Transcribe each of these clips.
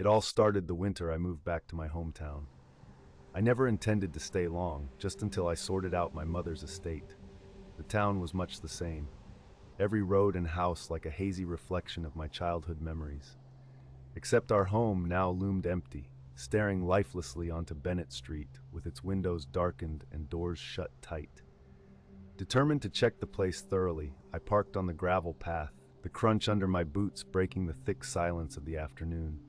It all started the winter I moved back to my hometown. I never intended to stay long, just until I sorted out my mother's estate. The town was much the same. Every road and house like a hazy reflection of my childhood memories. Except our home now loomed empty, staring lifelessly onto Bennett Street, with its windows darkened and doors shut tight. Determined to check the place thoroughly, I parked on the gravel path, the crunch under my boots breaking the thick silence of the afternoon.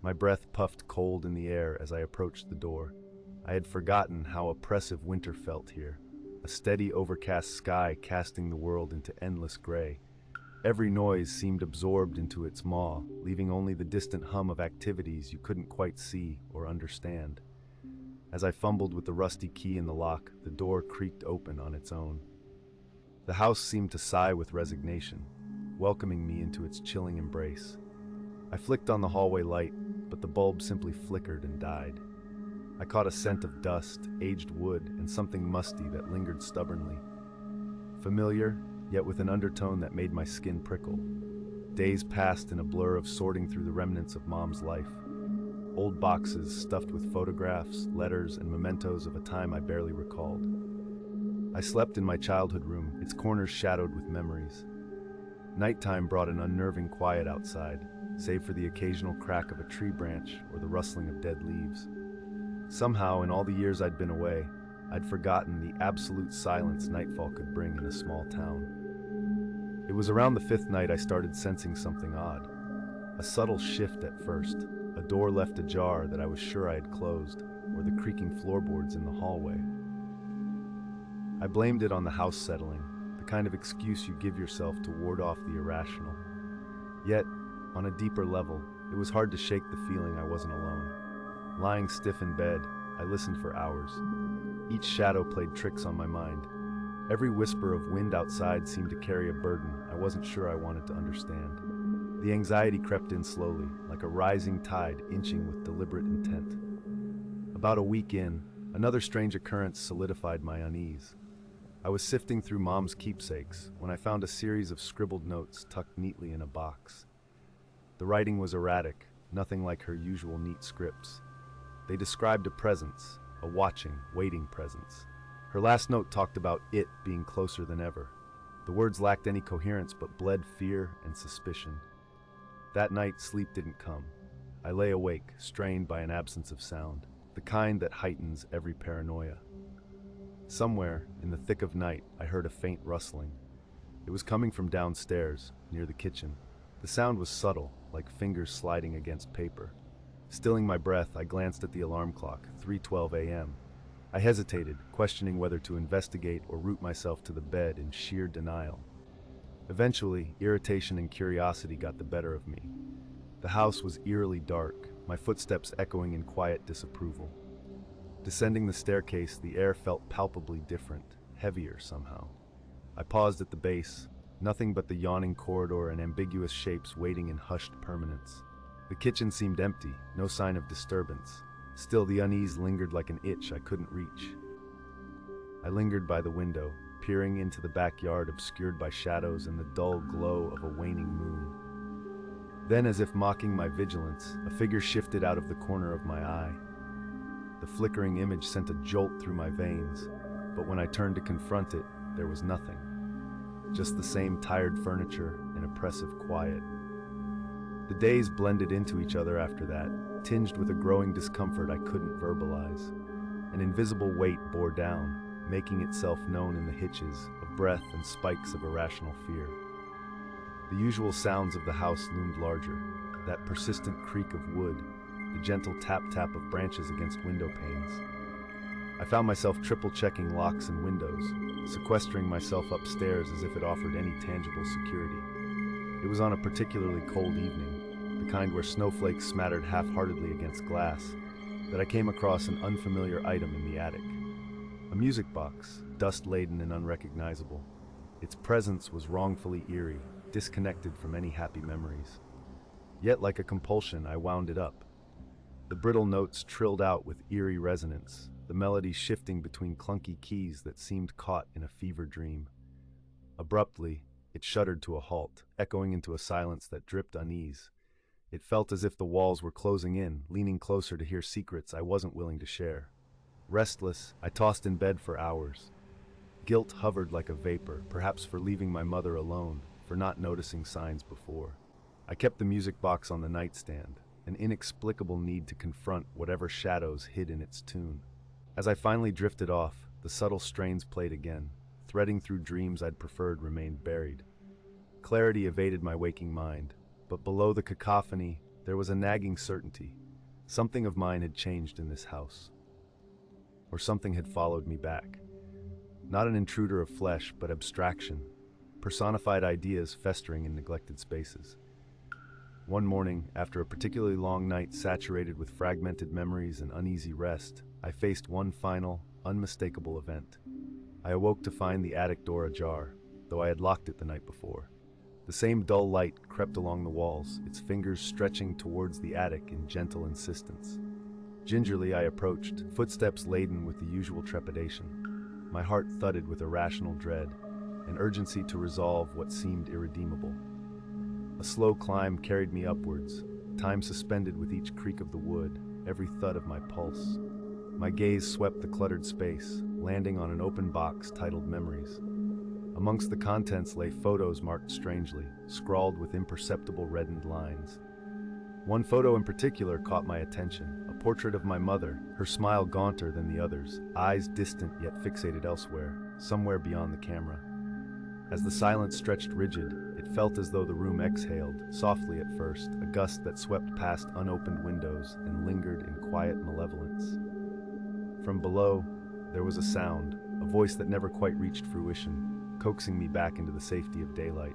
My breath puffed cold in the air as I approached the door. I had forgotten how oppressive winter felt here, a steady overcast sky casting the world into endless gray. Every noise seemed absorbed into its maw, leaving only the distant hum of activities you couldn't quite see or understand. As I fumbled with the rusty key in the lock, the door creaked open on its own. The house seemed to sigh with resignation, welcoming me into its chilling embrace. I flicked on the hallway light, but the bulb simply flickered and died. I caught a scent of dust, aged wood, and something musty that lingered stubbornly. Familiar, yet with an undertone that made my skin prickle. Days passed in a blur of sorting through the remnants of Mom's life. Old boxes stuffed with photographs, letters, and mementos of a time I barely recalled. I slept in my childhood room, its corners shadowed with memories. Nighttime brought an unnerving quiet outside, save for the occasional crack of a tree branch or the rustling of dead leaves. Somehow, in all the years I'd been away, I'd forgotten the absolute silence nightfall could bring in a small town. It was around the fifth night I started sensing something odd. A subtle shift at first, a door left ajar that I was sure I had closed, or the creaking floorboards in the hallway. I blamed it on the house settling, the kind of excuse you give yourself to ward off the irrational. Yet, on a deeper level, it was hard to shake the feeling I wasn't alone. Lying stiff in bed, I listened for hours. Each shadow played tricks on my mind. Every whisper of wind outside seemed to carry a burden I wasn't sure I wanted to understand. The anxiety crept in slowly, like a rising tide inching with deliberate intent. About a week in, another strange occurrence solidified my unease. I was sifting through Mom's keepsakes when I found a series of scribbled notes tucked neatly in a box. The writing was erratic, nothing like her usual neat scripts. They described a presence, a watching, waiting presence. Her last note talked about it being closer than ever. The words lacked any coherence but bled fear and suspicion. That night, sleep didn't come. I lay awake, strained by an absence of sound, the kind that heightens every paranoia. Somewhere, in the thick of night, I heard a faint rustling. It was coming from downstairs, near the kitchen. The sound was subtle, like fingers sliding against paper. Stilling my breath, I glanced at the alarm clock, 3:12 a.m. I hesitated, questioning whether to investigate or root myself to the bed in sheer denial. Eventually, irritation and curiosity got the better of me. The house was eerily dark, my footsteps echoing in quiet disapproval. Descending the staircase, the air felt palpably different, heavier somehow. I paused at the base, nothing but the yawning corridor and ambiguous shapes waiting in hushed permanence. The kitchen seemed empty, no sign of disturbance. Still, the unease lingered like an itch I couldn't reach. I lingered by the window, peering into the backyard obscured by shadows and the dull glow of a waning moon. Then, as if mocking my vigilance, a figure shifted out of the corner of my eye. The flickering image sent a jolt through my veins, but when I turned to confront it, there was nothing. Just the same tired furniture and oppressive quiet. The days blended into each other after that, tinged with a growing discomfort I couldn't verbalize. An invisible weight bore down, making itself known in the hitches of breath and spikes of irrational fear. The usual sounds of the house loomed larger, that persistent creak of wood, the gentle tap-tap of branches against window panes. I found myself triple-checking locks and windows, sequestering myself upstairs as if it offered any tangible security. It was on a particularly cold evening, the kind where snowflakes smattered half-heartedly against glass, that I came across an unfamiliar item in the attic. A music box, dust-laden and unrecognizable. Its presence was wrongfully eerie, disconnected from any happy memories. Yet, like a compulsion, I wound it up. The brittle notes trilled out with eerie resonance, the melody shifting between clunky keys that seemed caught in a fever dream. Abruptly, it shuddered to a halt, echoing into a silence that dripped unease. It felt as if the walls were closing in, leaning closer to hear secrets I wasn't willing to share. Restless, I tossed in bed for hours. Guilt hovered like a vapor, perhaps for leaving my mother alone, for not noticing signs before. I kept the music box on the nightstand, an inexplicable need to confront whatever shadows hid in its tune. As I finally drifted off, the subtle strains played again, threading through dreams I'd preferred remained buried. Clarity evaded my waking mind, but below the cacophony, there was a nagging certainty. Something of mine had changed in this house. Or something had followed me back. Not an intruder of flesh, but abstraction, personified ideas festering in neglected spaces. One morning, after a particularly long night saturated with fragmented memories and uneasy rest, I faced one final, unmistakable event. I awoke to find the attic door ajar, though I had locked it the night before. The same dull light crept along the walls, its fingers stretching towards the attic in gentle insistence. Gingerly I approached, footsteps laden with the usual trepidation. My heart thudded with irrational dread, an urgency to resolve what seemed irredeemable. A slow climb carried me upwards, time suspended with each creak of the wood, every thud of my pulse. My gaze swept the cluttered space, landing on an open box titled Memories. Amongst the contents lay photos marked strangely, scrawled with imperceptible reddened lines. One photo in particular caught my attention, a portrait of my mother, her smile gaunter than the others, eyes distant yet fixated elsewhere, somewhere beyond the camera. As the silence stretched rigid, it felt as though the room exhaled, softly at first, a gust that swept past unopened windows and lingered in quiet malevolence. From below, there was a sound, a voice that never quite reached fruition, coaxing me back into the safety of daylight.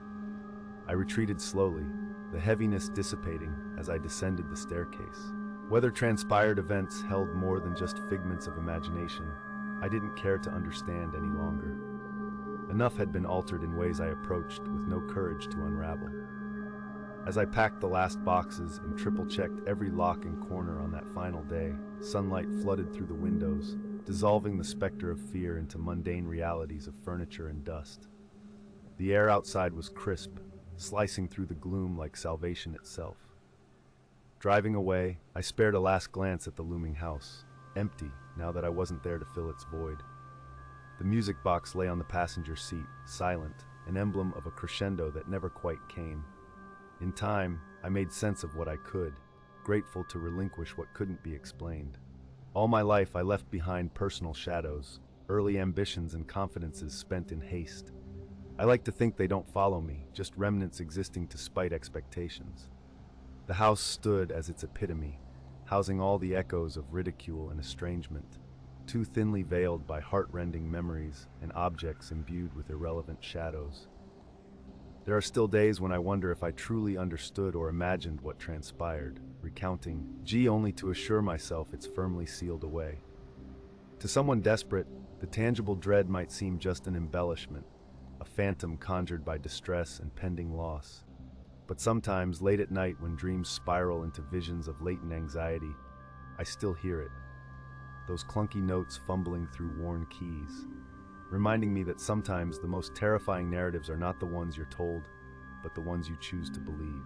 I retreated slowly, the heaviness dissipating as I descended the staircase. Whether transpired events held more than just figments of imagination, I didn't care to understand any longer. Enough had been altered in ways I approached with no courage to unravel. As I packed the last boxes and triple-checked every lock and corner on that final day, sunlight flooded through the windows, dissolving the specter of fear into mundane realities of furniture and dust. The air outside was crisp, slicing through the gloom like salvation itself. Driving away, I spared a last glance at the looming house, empty now that I wasn't there to fill its void. The music box lay on the passenger seat, silent, an emblem of a crescendo that never quite came. In time, I made sense of what I could, grateful to relinquish what couldn't be explained. All my life I left behind personal shadows, early ambitions and confidences spent in haste. I like to think they don't follow me, just remnants existing to spite expectations. The house stood as its epitome, housing all the echoes of ridicule and estrangement, too thinly veiled by heart-rending memories and objects imbued with irrelevant shadows. There are still days when I wonder if I truly understood or imagined what transpired, recounting, only to assure myself it's firmly sealed away. To someone desperate, the tangible dread might seem just an embellishment, a phantom conjured by distress and pending loss. But sometimes, late at night when dreams spiral into visions of latent anxiety, I still hear it. Those clunky notes fumbling through worn keys, reminding me that sometimes the most terrifying narratives are not the ones you're told, but the ones you choose to believe.